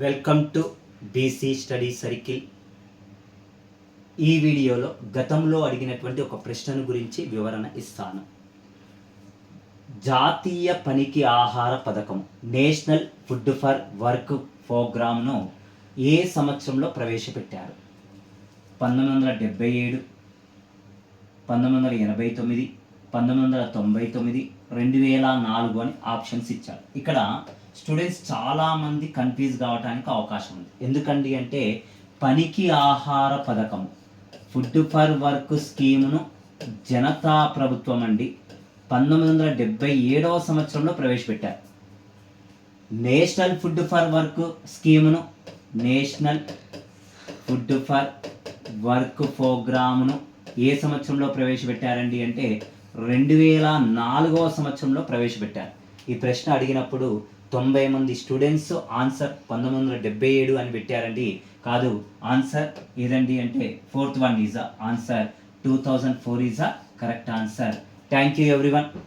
Welcome to BC study circle. ఈ వీడియోలో గతంలో అడిగినటువంటి ఒక ప్రశ్నను గురించి వివరణ ఇస్తాను. జాతీయ పనికి ఆహార పథకం నేషనల్ ఫుడ్ ఫర్ వర్క్ ప్రోగ్రామ్ను ఏ సంవత్సరంలో ప్రవేశపెట్టారు? 1977, 1989, 1999, 2004 అని ఆప్షన్స్ ఇచ్చారు. ఇక్కడ స్టూడెంట్స్ చాలామంది కన్ఫ్యూజ్ కావడానికి అవకాశం ఉంది. ఎందుకండి అంటే పనికి ఆహార పథకం ఫుడ్ ఫర్ వర్క్ స్కీమును జనతా ప్రభుత్వం అండి 1977వ సంవత్సరంలో ప్రవేశపెట్టారు. నేషనల్ ఫుడ్ ఫర్ వర్క్ స్కీమును నేషనల్ ఫుడ్ ఫర్ వర్క్ ప్రోగ్రామ్ను ఏ సంవత్సరంలో ప్రవేశపెట్టారండి అంటే 2004వ సంవత్సరంలో ప్రవేశపెట్టారు. ఈ ప్రశ్న అడిగినప్పుడు 90 మంది స్టూడెంట్స్ ఆన్సర్ 1977 అని పెట్టారండి. కాదు, ఆన్సర్ ఏదండి అంటే 4th one is answer 2004 is correct answer. Thank you everyone.